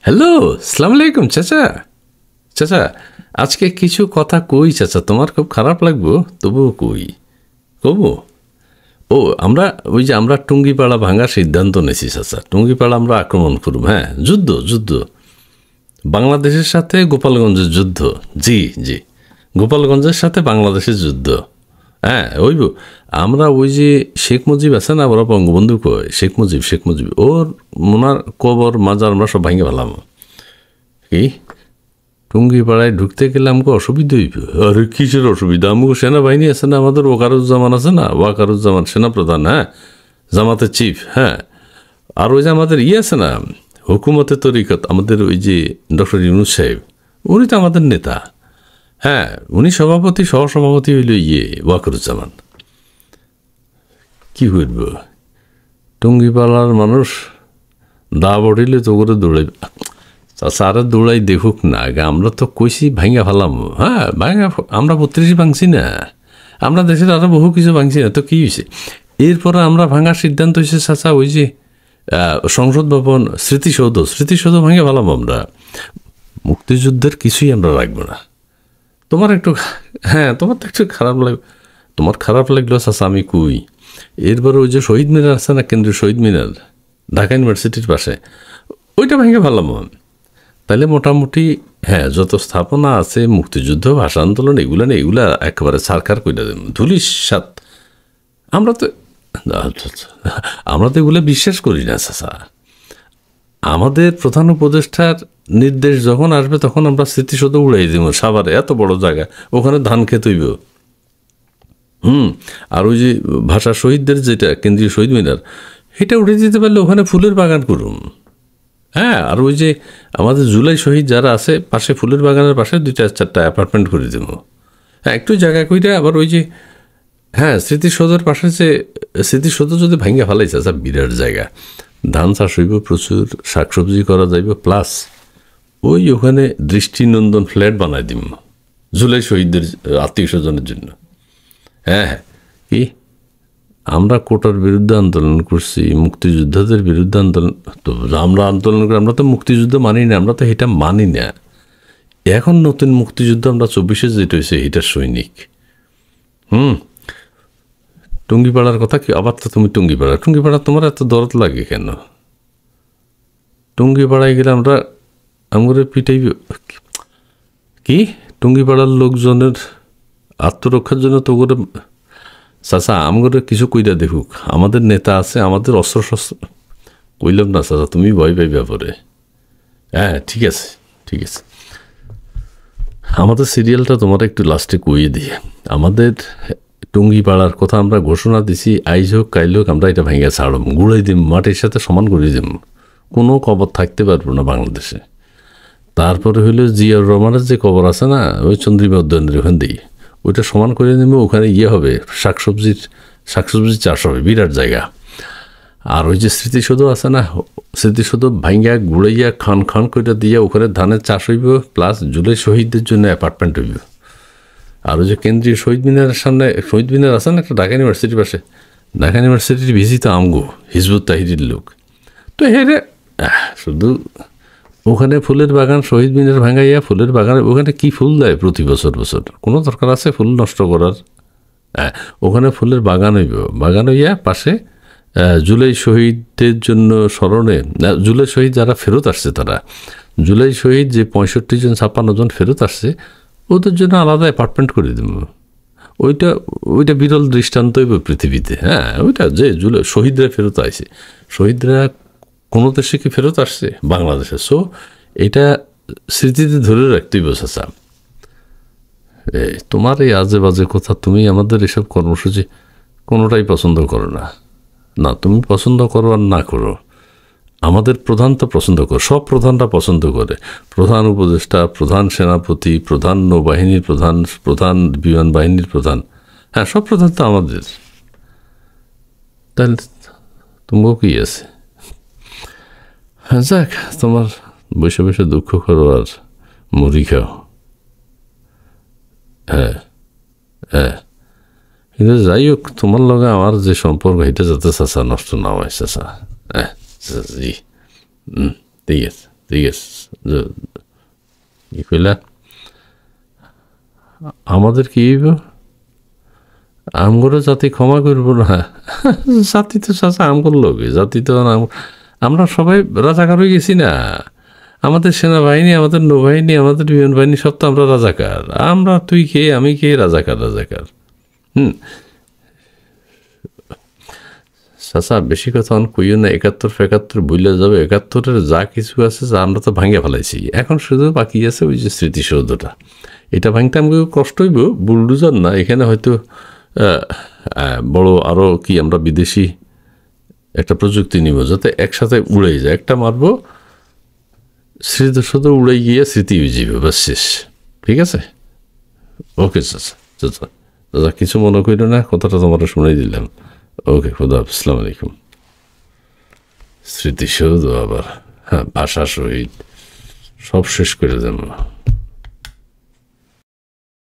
Hello, আসসালামু আলাইকুম চাচা। চাচা, আজকে কিছু কথা কই চাচা, তোমার খুব খারাপ লাগবো, তবুও কই কবো। ও আমরা ওই যে আমরা টুঙ্গিপাড়া ভাঙার সিদ্ধান্ত নিয়েছি চাচা। টুঙ্গিপাড়া আমরা আক্রমণ করব। হ্যাঁ, যুদ্ধ যুদ্ধ বাংলাদেশের সাথে গোপালগঞ্জের যুদ্ধ। জি জি, গোপালগঞ্জের সাথে বাংলাদেশের যুদ্ধ। হ্যাঁ ওইব। আমরা ওই যে শেখ মুজিব আছে না, ওরা বঙ্গবন্ধু কয়, শেখ মুজিব ওর ওনার কবর মাজার আমরা সব ভাঙে ফেলাম। কি টুঙ্গিপাড়ায় ঢুকতে গেলে আমাকে অসুবিধা হইব? আরে কিসের অসুবিধা? আমাকে সেনাবাহিনী আছে না, আমাদের ওয়াকারুজ্জামান আছে না, ওয়াকারুজ্জামান সেনাপ্রধান, হ্যাঁ, জামাতের চিফ, হ্যাঁ। আর ওই যে আমাদের আছে না, হুকুমতে তরিকত, আমাদের ওই যে ডক্টর ইউনুস সাহেব, উনি তো আমাদের নেতা। হ্যাঁ, উনি সভাপতি, সহসভাপতি হইল ওয়াকারুজ্জামান। কি করব? টুঙ্গিপাড়ার মানুষ দা বড়িলে তো করে দৌড়াই। সারা দৌড়াই দেখুক না আগে, আমরা তো কইছি ভাঙ্গা ফেলাম। হ্যাঁ ভাঙ্গা, আমরা 32 ভাঙছি না, আমরা দেশের আরো বহু কিছু ভাঙছি না, তো কি হয়েছে? এরপরে আমরা ভাঙার সিদ্ধান্ত হয়েছে চাচা, ওই যে সংসদ ভবন, স্মৃতিসৌধ ভাঙে ফেলাম আমরা। মুক্তিযুদ্ধের কিছুই আমরা রাখবো না। তোমার একটু, হ্যাঁ তোমার তো একটু খারাপ লাগবে। তোমার খারাপ লাগলো চাচা, আমি কই। এরপরে ওই যে শহীদ মিনার আছে না, কেন্দ্রীয় শহীদ মিনার, ঢাকা ইউনিভার্সিটির পাশে, ওইটা ভেঙে ফেলাম। তাহলে মোটামুটি হ্যাঁ, যত স্থাপনা আছে, মুক্তিযুদ্ধ, ভাষা আন্দোলন, এগুলা একেবারে সারকার করে দেব, ধুলিস সাত। আমরা তো এগুলো বিশ্বাস করি না চাচা। আমাদের প্রধান উপদেষ্টার নির্দেশ যখন আসবে তখন আমরা স্মৃতিসৌধ উড়াই দেব। সাভারে এত বড় জায়গা, ওখানে ধান খেতে হইব। আর ওই যে ভাষা শহীদদের যেটা কেন্দ্রীয় শহীদ মিনার, এটা উড়ে দিতে পারলে ওখানে ফুলের বাগান করুন। হ্যাঁ, আর ওই যে আমাদের জুলাই শহীদ যারা আছে, পাশে ফুলের বাগানের পাশে 2-4টা অ্যাপার্টমেন্ট করে দেব। হ্যাঁ, একটু জায়গা কইটা আবার ওই যে, হ্যাঁ, স্মৃতিসৌধের পাশে যে স্মৃতিসৌধ যদি ভাঙ্গা ফেলাইছে, আচ্ছা বিরাট জায়গা, ধান চাষ হইব, প্রচুর শাকসবজি করা যাইব, প্লাস ওই ওখানে দৃষ্টিনন্দন ফ্ল্যাট বানাই দিব জুলাই শহীদদের আত্মীয় স্বজনের জন্য। হ্যাঁ হ্যাঁ, কি আমরা কোটার বিরুদ্ধে আন্দোলন করছি, মুক্তিযোদ্ধাদের বিরুদ্ধে আন্দোলন, তো আমরা আন্দোলন করি, আমরা তো মুক্তিযুদ্ধ মানি না, আমরা তো এটা মানি না। এখন নতুন মুক্তিযুদ্ধ আমরা 24-এ যেটা হয়েছে এটার সৈনিক। টুঙ্গিপাড়ার কথা কি আবার? তো তুমি টুঙ্গিপাড়া তোমার এত দরদ লাগে কেন? টুঙ্গিপাড়ায় গেলে আমরা আমরে পিটাইব কি? টুঙ্গিপাড়ার লোকজনের আত্মরক্ষার জন্য তো করে চাচা আমগরে কিছু কইরা দেখুক, আমাদের নেতা আছে, আমাদের অস্ত্র শস্ত্র। কইলাম না চাচা, তুমি ভয় পাই ব্যাপারে। হ্যাঁ ঠিক আছে ঠিক আছে, আমাদের সিরিয়ালটা তোমার একটু লাস্টে কইয়ে দিয়ে, আমাদের টুঙ্গিপাড়ার কথা আমরা ঘোষণা দিছি, আইজ হোক কাইল হোক আমরা এটা ভেঙে ছাড়ব, গুড়াই দিম, মাটির সাথে সমান করে দিম, কোনো কবর থাকতে পারবো না বাংলাদেশে। তারপরে হইলো জিয়াউর রহমানের যে কবর আছে না, ওই চন্দ্রিমা উদ্যানের ওখান দিয়ে, ওইটা সমান করে নেবে, ওখানে হবে শাকসবজির চাষ হবে, বিরাট জায়গা। আর ওই যে স্মৃতিসৌধ আছে না, স্মৃতিসৌধ ভাঙ্গা গুড়াইয়া খান করে দিয়ে ওখানে ধানের চাষ হইব, প্লাস জুলাই শহীদদের জন্য অ্যাপার্টমেন্ট হইব। আর ওই যে কেন্দ্রীয় শহীদ মিনারের সামনে, শহীদ মিনার আছে না একটা ঢাকা ইউনিভার্সিটির পাশে, ঢাকা ইউনিভার্সিটির ভিজিত আমগো হিজবুত তাহিরির লোক, তো হেরে শুধু ওখানে ফুলের বাগান, শহীদ মিনার ভাঙাইয়া ফুলের বাগান, ওখানে কি ফুল দেয় প্রতি বছর? কোনো দরকার আছে ফুল নষ্ট করার? হ্যাঁ, ওখানে ফুলের বাগান হইয়া পাশে জুলাই শহীদদের জন্য স্মরণে, জুলাই শহীদ যারা ফেরত আসছে, তারা জুলাই শহীদ যে 65 জন 56 জন ফেরত আসছে, ওদের জন্য আলাদা অ্যাপার্টমেন্ট করে দেব। ওইটা বিরল দৃষ্টান্ত পৃথিবীতে। হ্যাঁ, ওইটা যে শহীদরা ফেরত আসছে, শহীদরা কোনো দেশে কি ফেরত আসছে? বাংলাদেশে। সো এটা স্মৃতিতে ধরে রাখতেই বসেছা। তোমার এই আজে বাজে কথা, তুমি আমাদের এসব কর্মসূচি কোনোটাই পছন্দ করো না। না, তুমি পছন্দ করো আর না করো, আমাদের প্রধান তো পছন্দ করে, সব প্রধানরা পছন্দ করে, প্রধান উপদেষ্টা, প্রধান সেনাপতি, প্রধান নৌবাহিনীর প্রধান, প্রধান বিমান বাহিনীর প্রধান, হ্যাঁ সব প্রধান তো আমাদের। তাহলে তুমিও কি আছে? হ্যাঁ যাক, তোমার বসে বসে দুঃখ করো আর মুড়ি খাও। হ্যাঁ হ্যাঁ, কিন্তু যাই হোক, তোমার লগে আমার যে সম্পর্ক, এটা যাতে চাচা নষ্ট না হয় চাচা। হ্যাঁ জি, ঠিক আছে। ঠিক আছে কি কইলা আমাদের কি আমগরও জাতি ক্ষমা করব না জাতি তো চাচা আমগর লোক জাতি তো আমরা সবাই রাজাকার হয়ে গেছি না আমাদের সেনাবাহিনী আমাদের নৌবাহিনী আমাদের বিমান বাহিনী সব তো আমরা রাজাকার আমরা তুই কে আমি কে রাজাকার চাচা বেশি কথা কইও না 71 ভুলে যাবে 71-এর যা কিছু আছে যা আমরা তো ভাঙিয়া ফেলাইছি এখন শুধু বাকি আছে ওই যে স্মৃতিসৌধটা এটা ভাঙতে আমাকে কষ্ট হইব বুলডুজার না এখানে হয়তো বড় আরও কি আমরা বিদেশি একটা প্রযুক্তি নিব যাতে একসাথে উড়ে যায় একটা মারবো স্মৃতিসৌধ উড়ে গিয়ে স্মৃতি হয়ে যাবে বাস শেষ ঠিক আছে ওকে চাচা চাচা দাদা কিছু মনে করিল না কথাটা তোমার শুনেই দিলাম ওকে খুদা আসসালামু আলাইকুম স্মৃতিসৌধ আবার হ্যাঁ ভাষা শহীদ সব শেষ করে দেব